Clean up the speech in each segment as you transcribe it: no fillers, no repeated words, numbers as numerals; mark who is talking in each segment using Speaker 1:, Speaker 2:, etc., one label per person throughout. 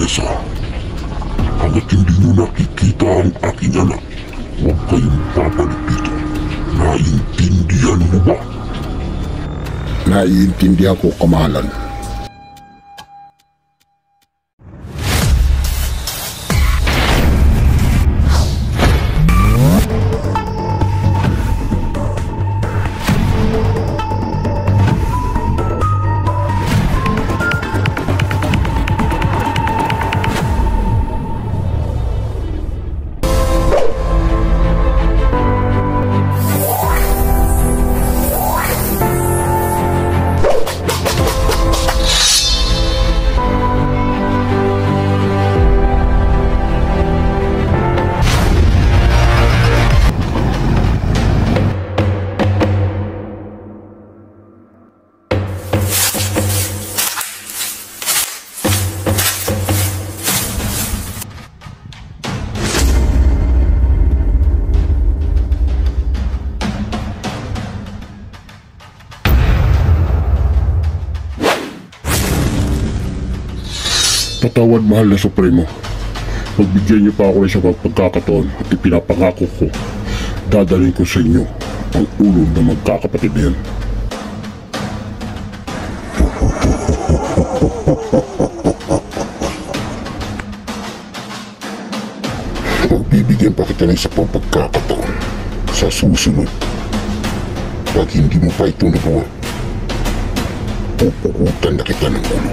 Speaker 1: prinsesa. Hanggat hindi nyo nakikita ang aking anak, huwag kayong babalik dito. Naiintindihan mo ba?
Speaker 2: Naiintindihan ko, kamahalan.
Speaker 1: Patawad, mahal na Supremo. Pagbigyan niyo pa ako ng isang pagkakataon at ipinapangako ko, dadalhin ko sa inyo ang ulo ng magkakapatid na yan. Bibigyan pa kita ng isa pang pagkakataon sa susunod. Pag hindi mo pa ito nagawa, pupukutan na kita ng ulo.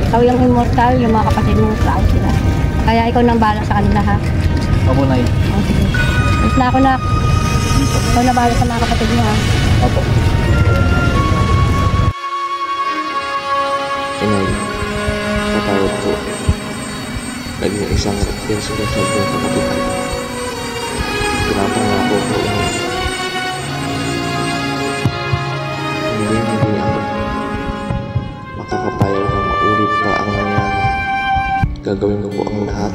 Speaker 3: Ikaw yung immortal, yung mga kapatid mo, tao sila. Kaya ikaw nang bahala sa kanila, ha?
Speaker 4: Opo, Nay.
Speaker 3: Oh, sige. Mas na ako, nak. Ikaw na bahala sa mga kapatid mo, ha?
Speaker 4: Opo.
Speaker 5: Inay, patawad po. Naging isang irresponsible ng kapatid ko. Pinapangako ko, Inay. Hindi ako makakapayag na maulit pa ang nangyari. Gagawin ko po ang lahat.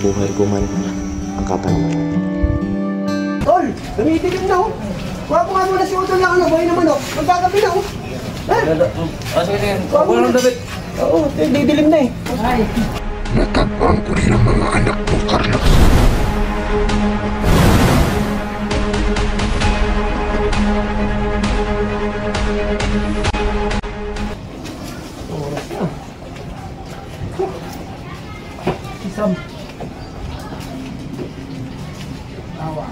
Speaker 5: Buhay ko man ang kapalit.
Speaker 6: Tol, gamitin na, oh. Kuha ko nga muna si Utol ng ano, buhay na manok. Magkagabi na, oh.
Speaker 4: Sige, sige. Ako lang, David.
Speaker 6: Oo, didilim na eh.
Speaker 1: Natagpuan ko rin ang mga anak mo, Carlos.
Speaker 6: Isam. Awa.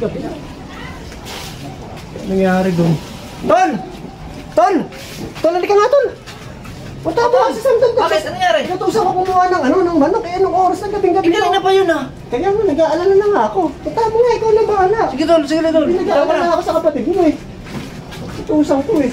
Speaker 6: Gabi na. Ano nangyari doon? Tol! Tol! Tol, halika nga, Tol! Punta mo kasi sa Tol.
Speaker 4: Bakit? Ano nangyari?
Speaker 6: Inutusan ko kumuha ng ng manok. Eh, anong oras na gabing-gabi
Speaker 4: Hindi na pa yun, ha?
Speaker 6: Kaya mo, nag-aalala na nga ako. Punta mo nga, ikaw na bahala.
Speaker 4: Sige, Tol. Sige, Tol.
Speaker 6: Nag-aalala na ako sa kapatid mo eh. Inutusan ko eh.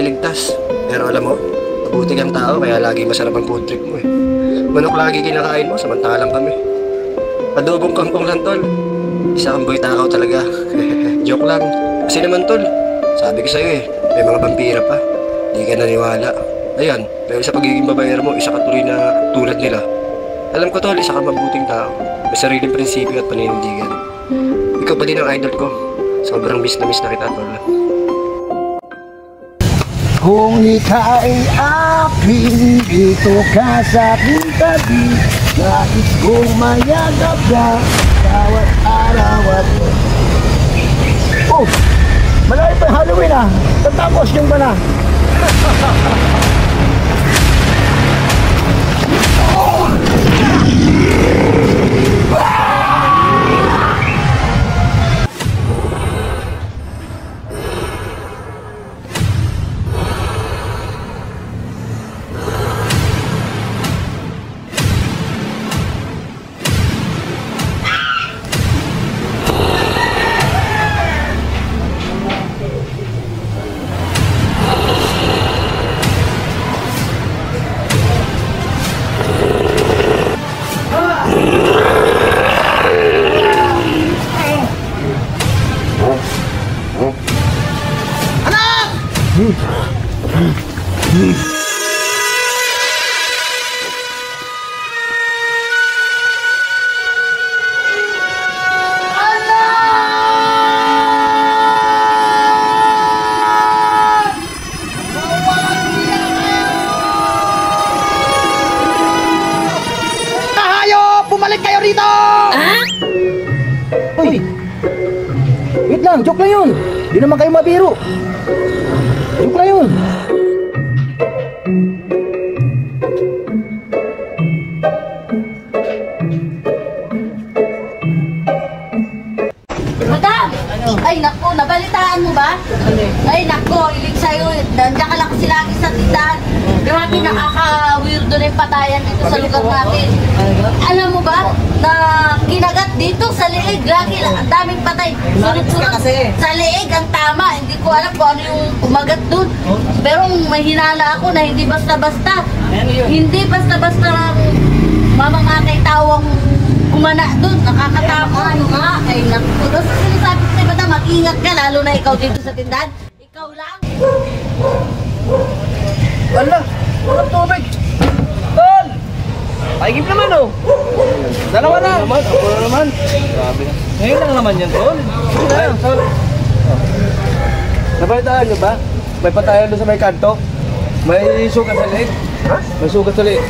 Speaker 2: maliligtas. Pero alam mo, mabuti kang tao kaya lagi masarap ang food trip mo eh. Manok lagi kinakain mo, samantalang kami. Adobong kangkong lang tol. Isa kang boy takaw talaga. Joke lang. Kasi naman tol, sabi ko sa'yo eh, may mga vampira pa. Di ka naniwala. Ayan, pero sa pagiging babaero mo, isa ka tuloy na tulad nila. Alam ko tol, isa ka mabuting tao. May sariling prinsipyo at paninindigan. Ikaw pa din ang idol ko. Sobrang miss na kita tol.
Speaker 6: Kung ika'y aking dito ka sa aking tabi, nais kong mayagap ka bawat araw at oh! Malayo pa yung Halloween ah! Tatapos yung ba na? Bumalik kayo rito! Uy! Wait lang, joke lang yun! Di naman kayo mabiro! Joke lang yun!
Speaker 7: Madam! Ay naku, nabalitaan mo ba? Ay naku, ilig sa'yo. Nandiyan ka lang kasi lagi sa tindahan. Grabe, nakaka-weirdo na yung patayan dito sa lugar natin. Alam mo ba, na kinagat dito sa liig, lagi ang daming patay. Sunod-sunod sa liig ang tama. Hindi ko alam kung ano yung kumagat dun. Pero may hinala ako na hindi basta-basta. Hindi basta-basta mamamatay tawang kumana doon, nakakatama. Ano nga? Ay, naku. Doon sa sinasabi ko sa'yo, madam, mag-ingat ka, lalo na ikaw dito sa tindahan. Ikaw lang.
Speaker 6: Wala! Walang tubig! Tol! Paigib naman oh! Dalawa na! Ako na naman! Grabe na. Ngayon lang naman yan, Tol. Ay, Tol. Napalitaan nyo ba? May patayan doon sa may kanto. May sugat sa liig. Ha? May sugat sa liig.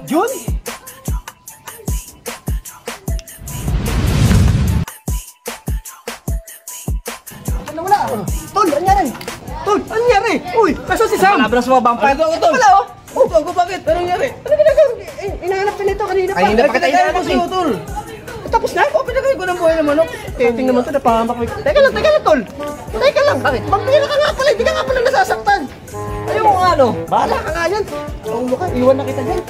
Speaker 6: Jun? Ano wala? Tol, anyari? Tol, anyari? Uy, kaso si Sam? Malabras mo ba ang pato? Wala oh. Oh, bago bakit? Anong nangyari? Ano ginagawa? Inahanap ka nito kanina pa. Kanina pa kita inahanap ko sa'yo, Tol. Tapos na? O, pinagay ko ng buhay ng manok. Titing naman ito, napahamak ko. Teka lang, Tol. Teka lang. Magbira ka nga pala, hindi ka nga pala nasasaktan. Ayaw mo nga, no? Bahala ka nga yan. Paulo ka, iwan na kita dyan.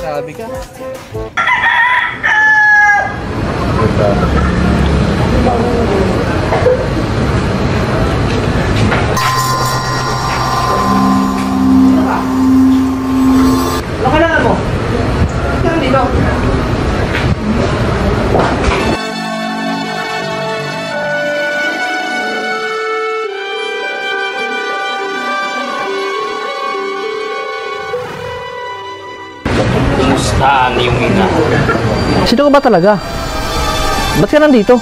Speaker 6: Sabi ka. Ano kailangan mo? Ito dito.
Speaker 8: Kumusta ang iyong ina?
Speaker 6: Sino ka ba talaga? Ba't ka nandito?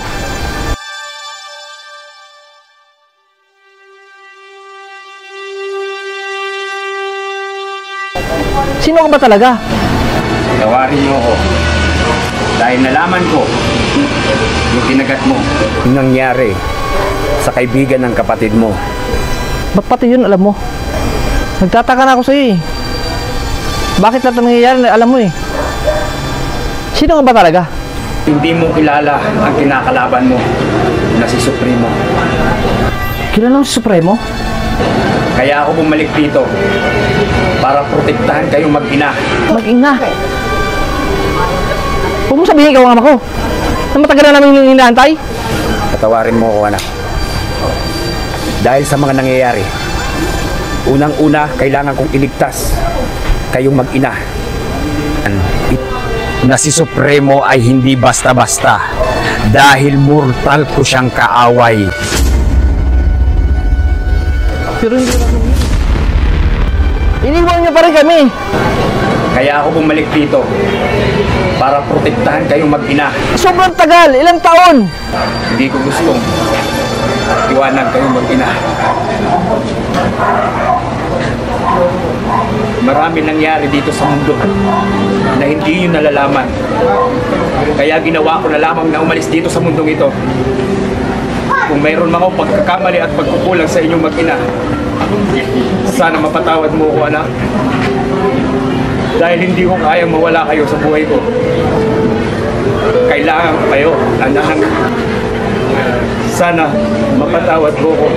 Speaker 6: Sino ka ba talaga?
Speaker 8: Tawarin niyo ako. Dahil nalaman ko yung kinagat mo, yung nangyari sa kaibigan ng kapatid mo.
Speaker 6: Ba't pati yun alam mo? Nagtataka na ako sa'yo eh. Bakit lahat ng nangyayari alam mo eh? Sino ka ba talaga?
Speaker 8: Hindi mo kilala ang kinakalaban mo na si Supremo.
Speaker 6: Kilala mo si Supremo?
Speaker 8: Kaya ako bumalik dito para protektahan kayong mag-ina.
Speaker 6: Mag-ina? Huwag mo sabihin ikaw ang ama ko. Na matagal na namin yung inaantay.
Speaker 8: Patawarin mo ako, anak. Dahil sa mga nangyayari, unang-una, kailangan kong iligtas kayong mag-ina. Na si Supremo ay hindi basta-basta dahil mortal ko siyang kaaway.
Speaker 6: Pero hindi naman yun. Iniwan niyo pa rin kami.
Speaker 8: Kaya ako bumalik dito para protektahan kayong mag-ina.
Speaker 6: Sobrang tagal, ilang taon.
Speaker 8: Hindi ko gustong iwanan kayong mag-ina. Marami nangyari dito sa mundo na hindi yun nalalaman. Kaya ginawa ko na lamang na umalis dito sa mundong ito. Kung mayroon mga pagkakamali at pagkukulang sa inyong mag-ina, sana mapatawad mo ko, anak. Dahil hindi ko kayang mawala kayo sa buhay ko. Kailangan ko kayo, anak. Sana mapatawad mo ko.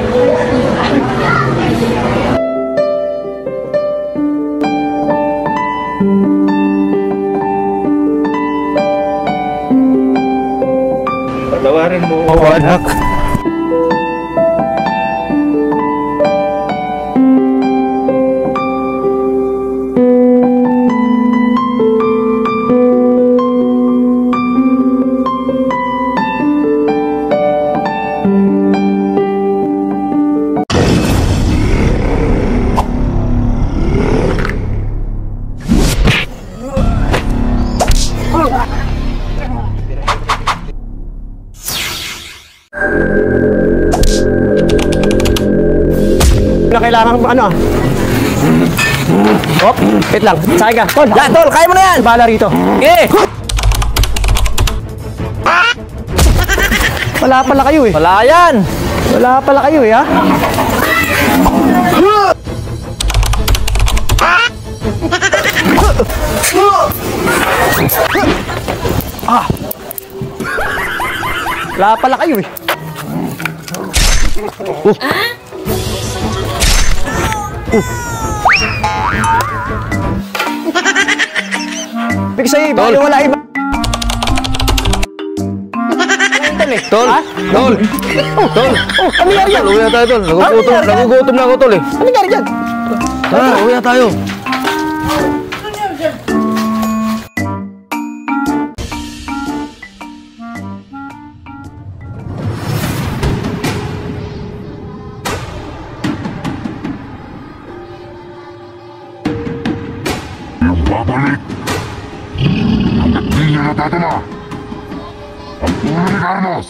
Speaker 8: Patawarin mo ko, anak.
Speaker 6: Na kailangan ano? Hop, wait lang. Sakay ka. Tol, yan, tol, kaya mo na yan. Bala rito. Okay. Wala pala kayo eh. Wala yan. Wala pala kayo eh, ha? Ah. Wala pala kayo eh. Big sa'yo, bali wala iba. Tol, tol, tol. Oh, ano nangyari yan? Uwi na tayo, tol. Nagugutom na ako, tol eh. Ano nangyari dyan? Tara, uwi na tayo.
Speaker 1: Babalik! Hanggat di niya natatala! Ang ulo ni Carlos!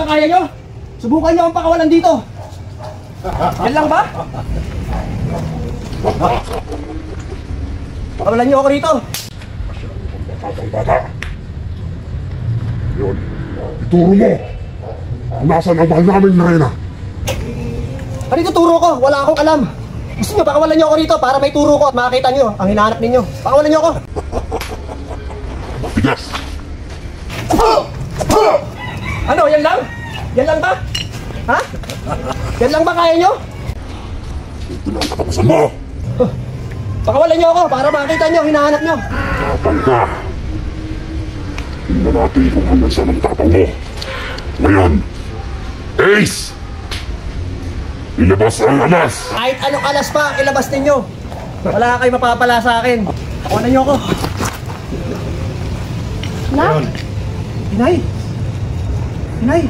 Speaker 6: kaya nyo? Subukan nyo ang pakawalan dito. Yan lang ba? Pakawalan nyo ako rito.
Speaker 1: Bata. Yun. Ituro mo. Nasaan ang mahal namin na Reyna?
Speaker 6: Ano ituturo ko? Wala akong alam. Gusto nyo, pakawalan nyo ako rito para may turo ko at makakita nyo ang hinahanap ninyo. Pakawalan nyo ako.
Speaker 1: Bigas.
Speaker 6: Ano, yan lang? Yan lang ba? Ha? Yan lang ba kaya nyo?
Speaker 1: Ito lang katapusan mo.
Speaker 6: Pakawalan nyo ako para makakita nyo ang hinahanap nyo.
Speaker 1: Tapang ka. Tingnan natin kung hanggang saan ang tapang mo. Ngayon, Ace! Ilabas ang alas!
Speaker 6: Kahit anong alas pa, ilabas ninyo. Wala kayo mapapala sa akin. Pakawalan nyo ako.
Speaker 3: Na?
Speaker 6: Inay! Inay!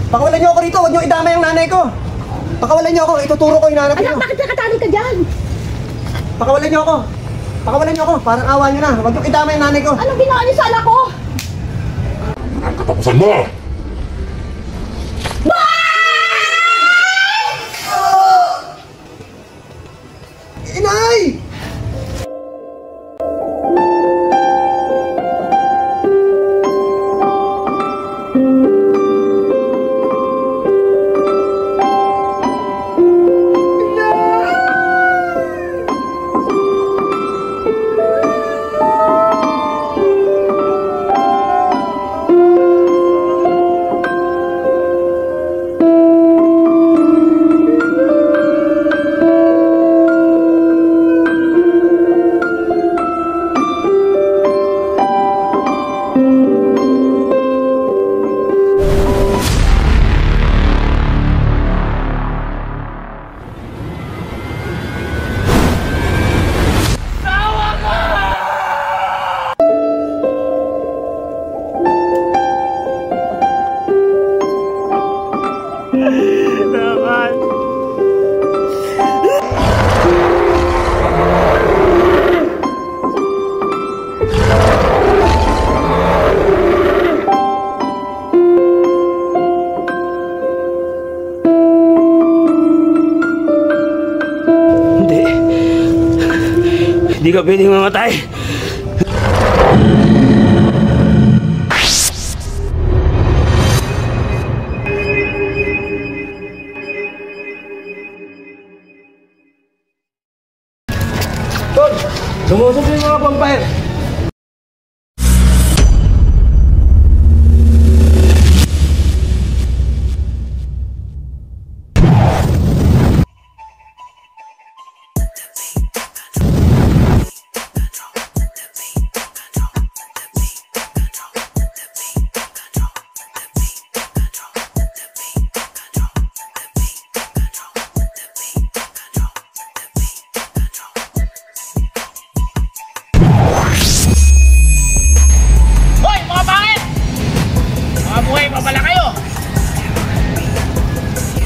Speaker 6: Pakawalan nyo ako rito, huwag nyo idamay ang nanay ko. Pakawalan nyo ako, ituturo ko hinahanap nyo.
Speaker 3: Anak, bakit nakatali ka dyan?
Speaker 6: Pakawalan nyo ako. Pakawalan nyo ako, parang awa nyo na. Huwag nyo idamay ang nanay ko.
Speaker 3: Anong ginawa niyo sa anak ko?
Speaker 1: Ang katapusan mo!
Speaker 6: Inay!
Speaker 2: Hindi ka pwedeng mamatay.
Speaker 6: Tol, lumusog yung mga vampire.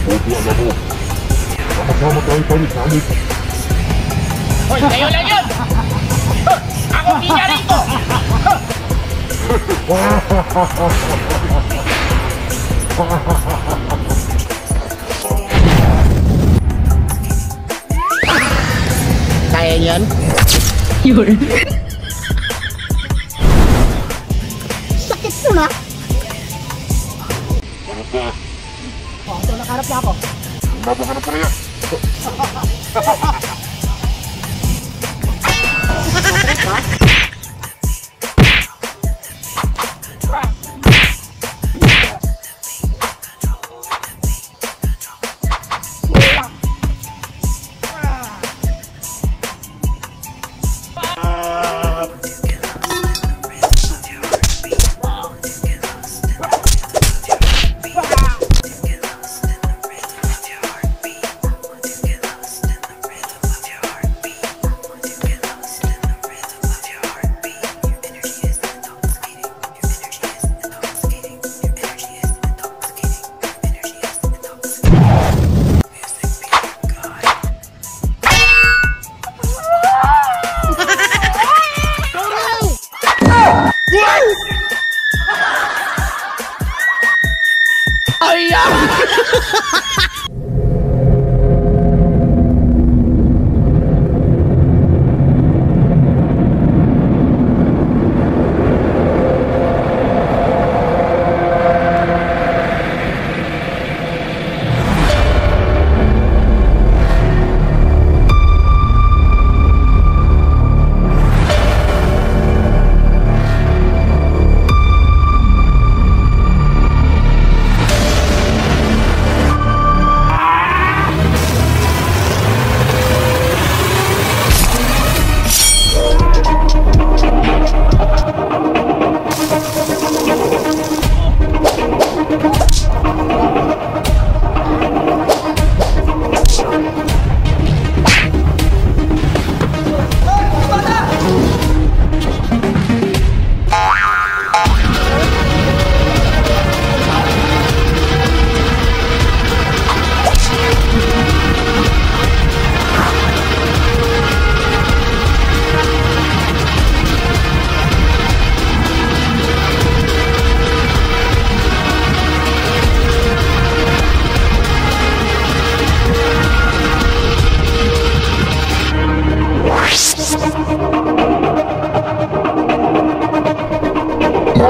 Speaker 1: Upuan ako. Sama-sama tayo palit-palit.
Speaker 8: Hoy, kayo lang yun! Ako pinya rito!
Speaker 6: Kaya yan?
Speaker 3: Yun. Sakit mo na. Oh, ito nakaharap na ako.
Speaker 1: Mabahanap ko na yan.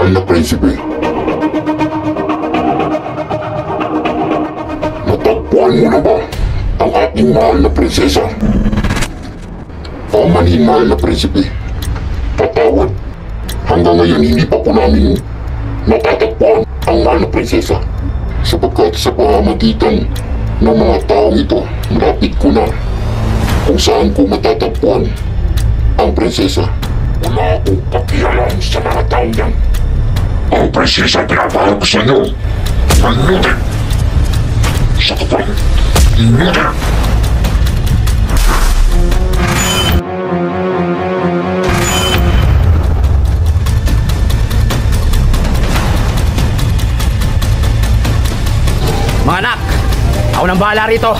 Speaker 1: mahal na prinsipe. Natagpuan mo na ba ang ating mahal na prinsesa? Paumanhin, mahal na prinsipe. Patawad. Hanggang ngayon hindi pa po namin natatagpuan ang mahal na prinsesa. Sapagkat sa pamamagitan ng mga taong ito, malapit ko na kung saan ko matatagpuan ang prinsesa. Wala akong pakialam sa mga taong yan. Ang prinsesa pinapahal ko sa inyo. Inutin! Sa kapal! Inutin!
Speaker 8: Mga anak, ako nang bahala rito.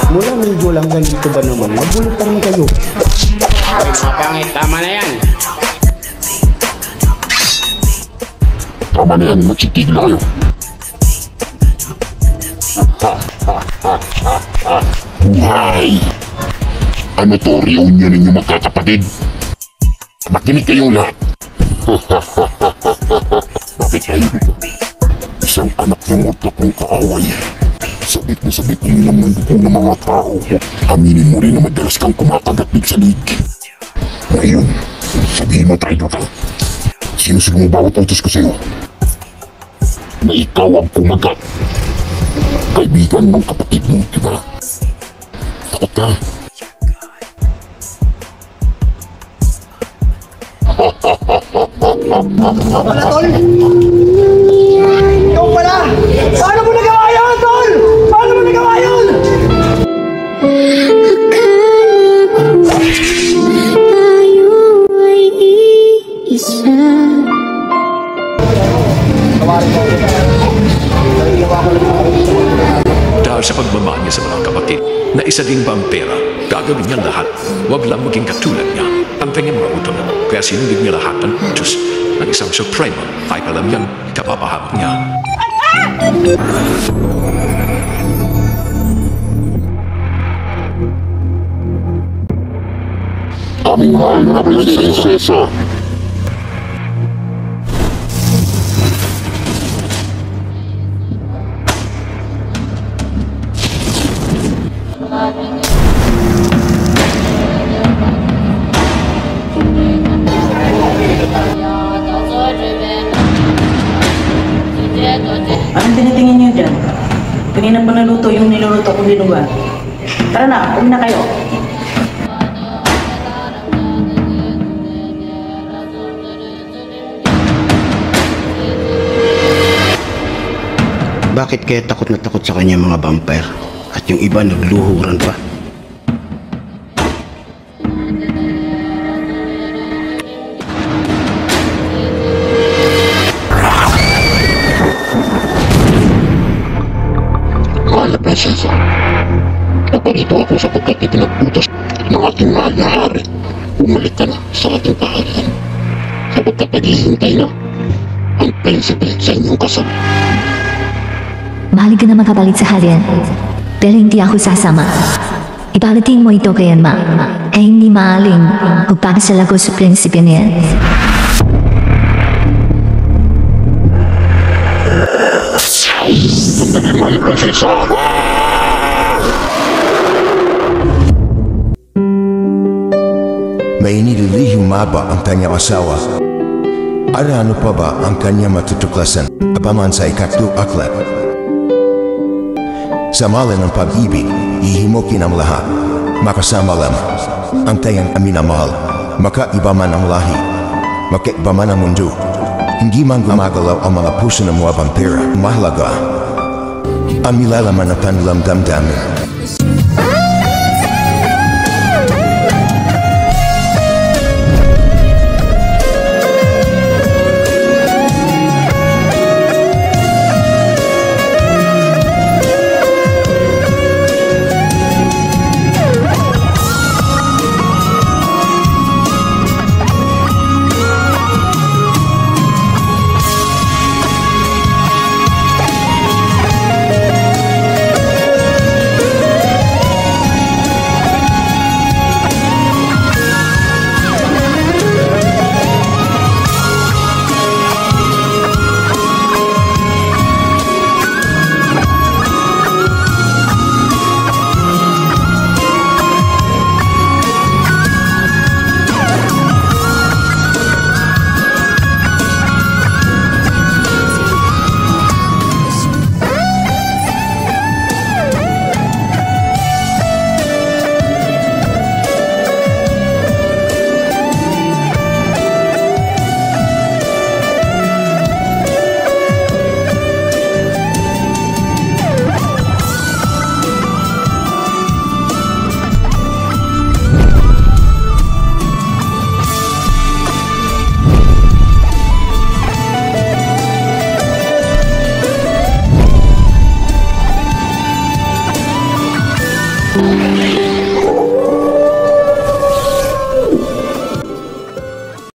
Speaker 9: Mula medyo lang ganito ba naman? Magulo pa rin kayo.
Speaker 8: Mga pangit, tama na yan.
Speaker 1: Tama na yan, magsitigil na kayo. Buhay! Ano to, reunion ninyo magkakapatid? Makinig kayong lahat. Bakit kayo dito? Isang anak ng utak ng kaaway. Sabit mo naman ng mga tao. Aminin mo rin na madalas kang kumakagatid sa lig. Ngayon, sabihin mo tayo ka. Sinusunod mo bawat utos ko sa'yo. Na ikaw ang kumagat. Kaibigan ng kapatid mo, diba? Takot ka?
Speaker 6: Wala, tol! Ikaw pala! Paano mo nagawa yun, tol? Paano mo nagawa yun?
Speaker 10: Tayo ay iisa.
Speaker 11: Dahil sa pagmamahal niya sa mga kapatid, na isa din ba ang pera, gagawin niya lahat. Huwag lang maging katulad niya. Ang kanyang mauto na, kaya sinunod niya lahat ng utos ng isang supremo, kahit alam niyang kapapahamak niya.
Speaker 1: Aming mahal na prinsesa.
Speaker 12: Anong tinitingin niyo dyan? Kanina pa naluto yung niluluto kong dinuga. Tara na, uwi na kayo.
Speaker 9: Bakit kaya takot na takot sa kanya mga vampire? At yung iba nagluhuran pa?
Speaker 1: Mahal na prinsesa. bumalik ka na sa ating tahanan sapagkat naghihintay na ang prinsipe sa inyong kasal.
Speaker 13: Mahal ka na makabalik sa halyan, pero hindi ako sasama. Ibalating mo ito kay Emma, ay hindi maaling magpakasal ako sa prinsipe niya.
Speaker 1: Sandali, prinsesa!
Speaker 14: May inililihing maba ang kanyang asawa. Ano pa ba ang kanyang matutuklasan apaman sa ikatlong aklat? Sa malan ng pag-ibig, ihimukin ang lahat. Makasama lang ang tayang aminamahal. Makaiba man ang lahi, makaiba man ang mundo. Hindi man gumagalaw ang mga puso ng mga vampira. Mahalaga ang nilalaman ng kanilang damdamin.